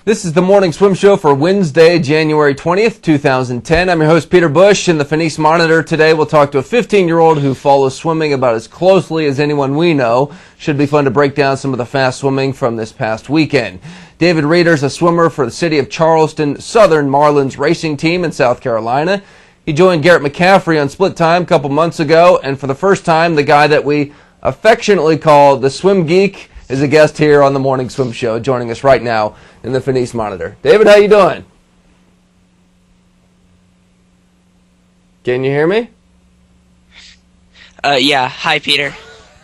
This is the Morning Swim Show for Wednesday, January 20th, 2010. I'm your host, Peter Bush. In the Phoenix Monitor today, we'll talk to a 15-year-old who follows swimming about as closely as anyone we know. Should be fun to break down some of the fast swimming from this past weekend. David Rieder is a swimmer for the city of Charleston Southern Marlins racing team in South Carolina. He joined Garrett McCaffrey on Split Time a couple months ago, and for the first time, the guy that we affectionately call the Swim Geek is a guest here on the Morning Swim Show, joining us right now in the Phoenix Monitor. David, how you doing? Can you hear me? Yeah. Hi, Peter.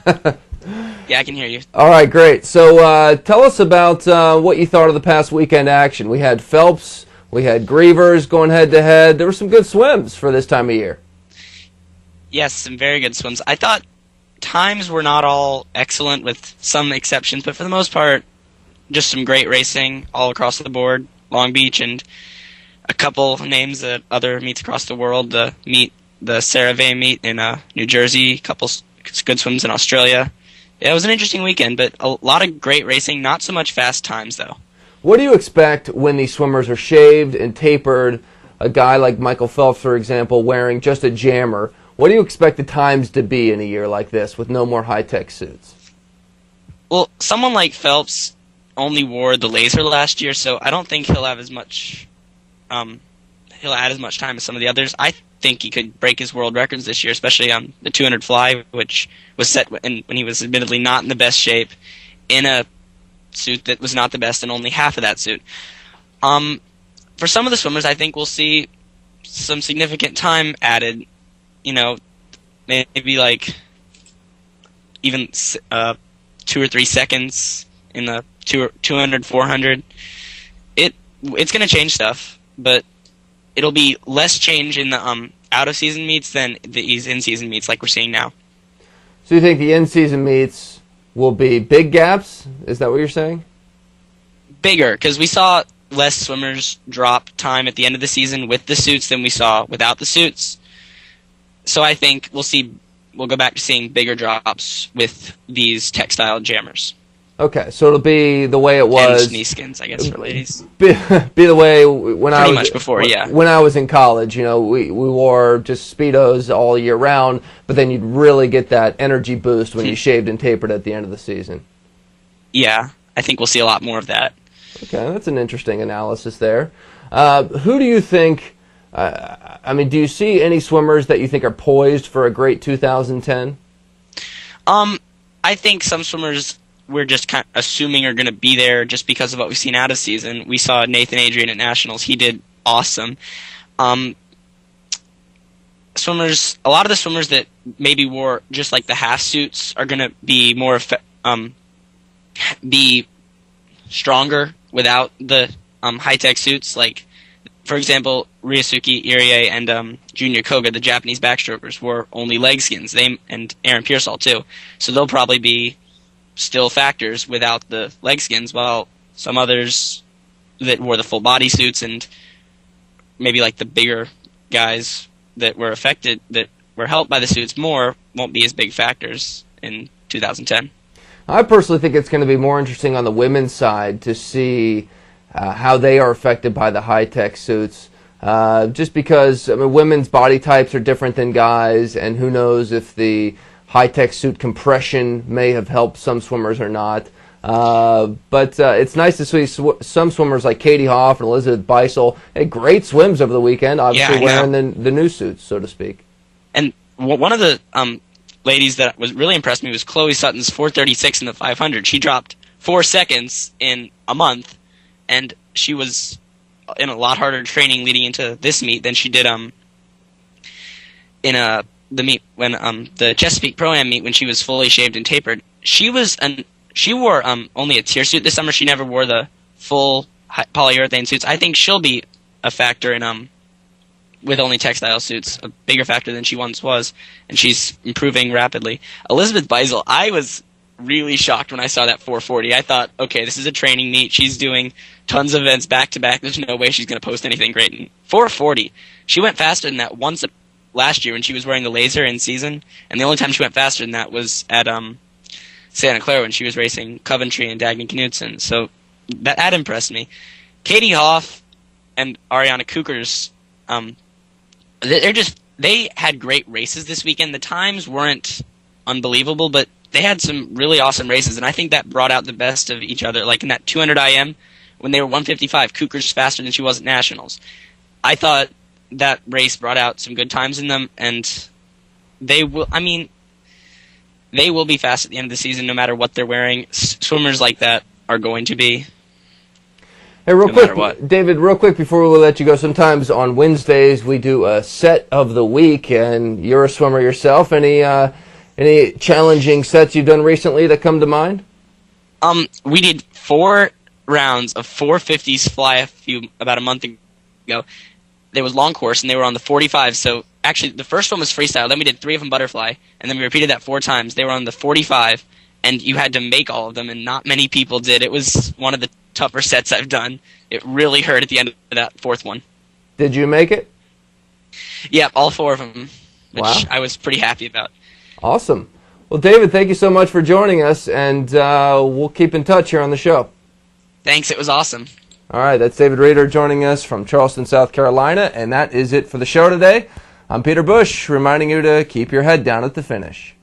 Yeah, I can hear you. All right, great. So tell us about what you thought of the past weekend action. We had Phelps, we had Grievers going head-to-head. There were some good swims for this time of year. Yes, some very good swims. I thought times were not all excellent with some exceptions, but for the most part, just some great racing all across the board. Long Beach and a couple names at other meets across the world. The Saravay meet in New Jersey, a couple good swims in Australia. Yeah, it was an interesting weekend, but a lot of great racing, not so much fast times, though. What do you expect when these swimmers are shaved and tapered? A guy like Michael Phelps, for example, wearing just a jammer. What do you expect the times to be in a year like this with no more high-tech suits? Well, someone like Phelps only wore the laser last year, so I don't think he'll have as much. He'll add as much time as some of the others. I think he could break his world records this year, especially on the 200 fly, which was set when he was admittedly not in the best shape, in a suit that was not the best and only half of that suit. For some of the swimmers, I think we'll see some significant time added. You know, maybe like even 2 or 3 seconds in the 200, 400. It's going to change stuff, but it'll be less change in the out-of-season meets than these in-season meets like we're seeing now. So you think the in-season meets will be big gaps? Is that what you're saying? Bigger, because we saw less swimmers drop time at the end of the season with the suits than we saw without the suits. So I think we'll go back to seeing bigger drops with these textile jammers. Okay, so it'll be the way it was. And knee skins, I guess, for ladies. Be the way when I was much before, yeah. When I was in college, we wore just Speedos all year round, but then you'd really get that energy boost when you shaved and tapered at the end of the season. Yeah, I think we'll see a lot more of that. Okay, that's an interesting analysis there. Who do you think? Do you see any swimmers that you think are poised for a great 2010? I think some swimmers we're just kind of assuming are going to be there just because of what we've seen out of season. We saw Nathan Adrian at Nationals. He did awesome. Swimmers, a lot of the swimmers that maybe wore just like the half suits are going to be more be stronger without the high-tech suits. Like, for example, Ryosuke Irie and Junior Koga, the Japanese backstrokers, wore only leg skins. And Aaron Pearsall, too. So they'll probably be still factors without the leg skins, while some others that wore the full body suits and maybe like the bigger guys that were affected, that were helped by the suits more, won't be as big factors in 2010. I personally think it's going to be more interesting on the women's side to see how they are affected by the high-tech suits. Just because women's body types are different than guys, and who knows if the high-tech suit compression may have helped some swimmers or not. But it's nice to see some swimmers like Katie Hoff and Elizabeth Beisel had great swims over the weekend, obviously wearing the new suits, so to speak. And one of the ladies that was really impressed me was Chloe Sutton's 4:36 in the 500. She dropped 4 seconds in a month, and she was in a lot harder training leading into this meet than she did in the meet when the Chesapeake Pro-Am meet when she was fully shaved and tapered. She wore only a tier suit this summer. She never wore the full polyurethane suits. I think she'll be a factor in with only textile suits, a bigger factor than she once was, and she's improving rapidly. Elizabeth Beisel, I was really shocked when I saw that 440. I thought, okay, this is a training meet. She's doing tons of events back to back. There's no way she's going to post anything great. And 440, she went faster than that once last year when she was wearing the laser in season, and the only time she went faster than that was at Santa Clara when she was racing Coventry and Dagny Knudsen. So that impressed me. Katie Hoff and Ariana Kukers, they had great races this weekend. The times weren't unbelievable, but they had some really awesome races, and I think that brought out the best of each other. Like in that 200 IM, when they were 155, Kukers faster than she was at Nationals. I thought that race brought out some good times in them, and they will be fast at the end of the season no matter what they're wearing. Swimmers like that are going to be. Hey, real no quick, matter what. David, real quick before we let you go, sometimes on Wednesdays we do a set of the week, and you're a swimmer yourself. Any challenging sets you've done recently that come to mind? We did 4 rounds of 450s fly about a month ago. There was long course, and they were on the 45. So actually, the first one was freestyle. Then we did 3 of them butterfly, and then we repeated that 4 times. They were on the 45, and you had to make all of them, and not many people did. It was one of the tougher sets I've done. It really hurt at the end of that 4th one. Did you make it? Yeah, all 4 of them, which Wow. I was pretty happy about. Awesome. Well, David, thank you so much for joining us, and we'll keep in touch here on the show. Thanks, it was awesome. All right, that's David Rieder joining us from Charleston, South Carolina, and that is it for the show today. I'm Peter Bush, reminding you to keep your head down at the finish.